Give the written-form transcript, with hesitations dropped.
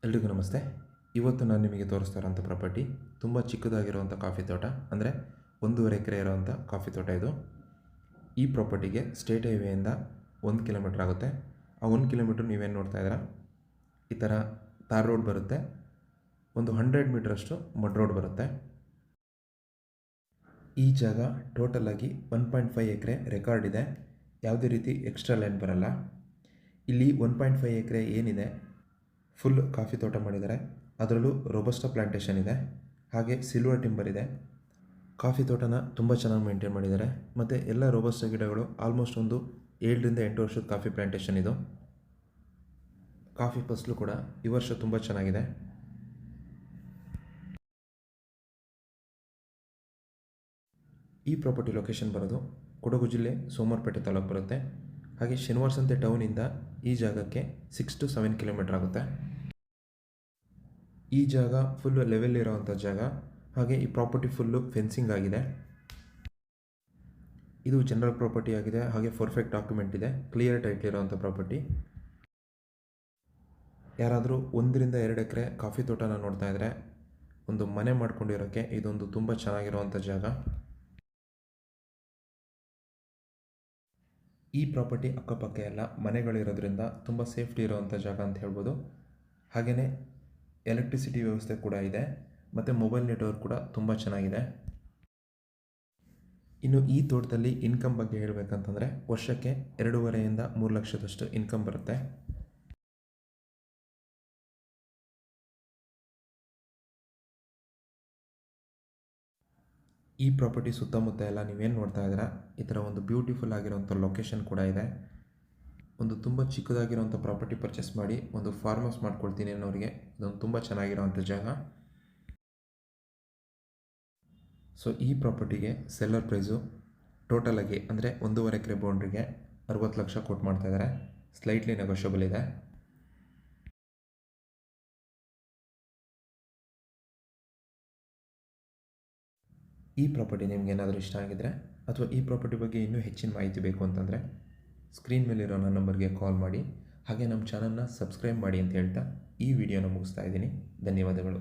ಎಲ್ರಿಗೂ ನಮಸ್ತೆ. ಇವತ್ತು ನಾನು ನಿಮಗೆ ತೋರಿಸ್ತಾ ಇರೋಂಥ ಪ್ರಾಪರ್ಟಿ ತುಂಬ ಚಿಕ್ಕದಾಗಿರುವಂಥ ಕಾಫಿ ತೋಟ, ಅಂದರೆ 1.5 ಎಕರೆ ಇರೋವಂಥ ಕಾಫಿ ತೋಟ ಇದು. ಈ ಪ್ರಾಪರ್ಟಿಗೆ ಸ್ಟೇಟ್ ಹೈವೇಯಿಂದ 1 ಕಿಲೋಮೀಟ್ರ್ ಆಗುತ್ತೆ. ಆ 1 ಕಿಲೋಮೀಟ್ರ್ ನೀವೇನು ನೋಡ್ತಾ ಇದ್ದೀರಾ, ಈ ಥರ ತಾರ್ ರೋಡ್ ಬರುತ್ತೆ. ಒಂದು 100 ಮೀಟ್ರಷ್ಟು ಮಡ್ ರೋಡ್ ಬರುತ್ತೆ. ಈ ಜಾಗ ಟೋಟಲಾಗಿ 1.5 ಎಕರೆ ರೆಕಾರ್ಡ್ ಇದೆ. ಯಾವುದೇ ರೀತಿ ಎಕ್ಸ್ಟ್ರಾ ಲ್ಯಾಂಡ್ ಬರಲ್ಲ. ಇಲ್ಲಿ 1.5 ಎಕರೆ ಏನಿದೆ ಫುಲ್ ಕಾಫಿ ತೋಟ ಮಾಡಿದ್ದಾರೆ. ಅದರಲ್ಲೂ ರೋಬಸ್ಟಾ ಪ್ಲಾಂಟೇಶನ್ ಇದೆ, ಹಾಗೆ ಸಿಲ್ವರ್ ಟಿಂಬರ್ ಇದೆ. ಕಾಫಿ ತೋಟನ ತುಂಬ ಚೆನ್ನಾಗಿ ಮೇಂಟೈನ್ ಮಾಡಿದ್ದಾರೆ. ಮತ್ತು ಎಲ್ಲ ರೋಬಸ್ಟಾ ಗಿಡಗಳು ಆಲ್ಮೋಸ್ಟ್ ಒಂದು 7 ರಿಂದ 8 ವರ್ಷದ ಕಾಫಿ ಪ್ಲಾಂಟೇಶನ್ ಇದು. ಕಾಫಿ ಫಸಲು ಕೂಡ ಈ ವರ್ಷ ತುಂಬ ಚೆನ್ನಾಗಿದೆ. ಈ ಪ್ರಾಪರ್ಟಿ ಲೊಕೇಶನ್ ಬರೋದು ಕೊಡಗು ಜಿಲ್ಲೆ ಸೋಮವಾರಪೇಟೆ ತಾಲೂಕು ಬರುತ್ತೆ. ಹಾಗೆ ಶನಿವಾರ ಸಂತೆ ಟೌನಿಂದ ಈ ಜಾಗಕ್ಕೆ 6 to 7 ಕಿಲೋಮೀಟ್ರ್ ಆಗುತ್ತೆ. ಈ ಜಾಗ ಫುಲ್ಲು ಲೆವೆಲ್ ಇರೋವಂಥ ಜಾಗ. ಹಾಗೆ ಈ ಪ್ರಾಪರ್ಟಿ ಫುಲ್ಲು ಫೆನ್ಸಿಂಗ್ ಆಗಿದೆ. ಇದು ಜನರಲ್ ಪ್ರಾಪರ್ಟಿ ಆಗಿದೆ. ಹಾಗೆ ಪರ್ಫೆಕ್ಟ್ ಡಾಕ್ಯುಮೆಂಟ್ ಇದೆ, ಕ್ಲಿಯರ್ ಟೈಟ್ಲ್ ಇರೋವಂಥ ಪ್ರಾಪರ್ಟಿ. ಯಾರಾದರೂ 1 ರಿಂದ 2 ಎಕರೆ ಕಾಫಿ ತೋಟನ ನೋಡ್ತಾ ಇದ್ದರೆ ಒಂದು ಮನೆ ಮಾಡ್ಕೊಂಡಿರೋಕ್ಕೆ ಇದೊಂದು ತುಂಬ ಚೆನ್ನಾಗಿರುವಂಥ ಜಾಗ. ಈ ಪ್ರಾಪರ್ಟಿ ಅಕ್ಕಪಕ್ಕ ಎಲ್ಲ ಮನೆಗಳಿರೋದ್ರಿಂದ ತುಂಬ ಸೇಫ್ಟಿ ಇರೋವಂಥ ಜಾಗ ಅಂತ ಹೇಳ್ಬೋದು. ಹಾಗೆಯೇ ಎಲೆಕ್ಟ್ರಿಸಿಟಿ ವ್ಯವಸ್ಥೆ ಕೂಡ ಇದೆ, ಮತ್ತು ಮೊಬೈಲ್ ನೆಟ್ವರ್ಕ್ ಕೂಡ ತುಂಬ ಚೆನ್ನಾಗಿದೆ. ಇನ್ನು ಈ ತೋಟದಲ್ಲಿ ಇನ್ಕಮ್ ಬಗ್ಗೆ ಹೇಳಬೇಕಂತಂದರೆ ವರ್ಷಕ್ಕೆ 2.5 ರಿಂದ 3 ಲಕ್ಷದಷ್ಟು ಇನ್ಕಮ್ ಬರುತ್ತೆ. ಈ ಪ್ರಾಪರ್ಟಿ ಸುತ್ತಮುತ್ತ ಎಲ್ಲ ನೀವೇನು ನೋಡ್ತಾ ಇದ್ದೀರಾ, ಈ ಥರ ಒಂದು ಬ್ಯೂಟಿಫುಲ್ ಆಗಿರೋಂಥ ಲೊಕೇಶನ್ ಕೂಡ ಇದೆ. ಒಂದು ತುಂಬ ಚಿಕ್ಕದಾಗಿರೋಂಥ ಪ್ರಾಪರ್ಟಿ ಪರ್ಚೇಸ್ ಮಾಡಿ ಒಂದು ಫಾರ್ಮ್ ಹೌಸ್ ಮಾಡ್ಕೊಳ್ತೀನಿ ಅನ್ನೋರಿಗೆ ಇದೊಂದು ತುಂಬ ಚೆನ್ನಾಗಿರೋವಂಥ ಜಾಗ. ಸೊ ಈ ಪ್ರಾಪರ್ಟಿಗೆ ಸೆಲ್ಲರ್ ಪ್ರೈಸು ಟೋಟಲಾಗಿ ಅಂದರೆ 1.5 ಎಕರೆ ಬೌಂಡ್ರಿಗೆ 60 ಲಕ್ಷ ಕೊಟ್ಟು ಮಾಡ್ತಾ ಇದ್ದಾರೆ. ಸ್ಲೈಟ್ಲಿ ನೆಗೋಷಿಯಬಲ್ ಇದೆ. ಈ ಪ್ರಾಪರ್ಟಿ ನಿಮ್ಗೆ ಏನಾದರೂ ಇಷ್ಟ ಆಗಿದ್ದರೆ ಅಥವಾ ಈ ಪ್ರಾಪರ್ಟಿ ಬಗ್ಗೆ ಇನ್ನೂ ಹೆಚ್ಚಿನ ಮಾಹಿತಿ ಬೇಕು ಅಂತಂದರೆ ಸ್ಕ್ರೀನ್ ಮೇಲಿರೋ ನನ್ನ ನಂಬರ್ಗೆ ಕಾಲ್ ಮಾಡಿ. ಹಾಗೆ ನಮ್ಮ ಚಾನಲ್ನ ಸಬ್ಸ್ಕ್ರೈಬ್ ಮಾಡಿ ಅಂತ ಹೇಳ್ತಾ ಈ ವಿಡಿಯೋನ ಮುಗಿಸ್ತಾ ಇದ್ದೀನಿ. ಧನ್ಯವಾದಗಳು.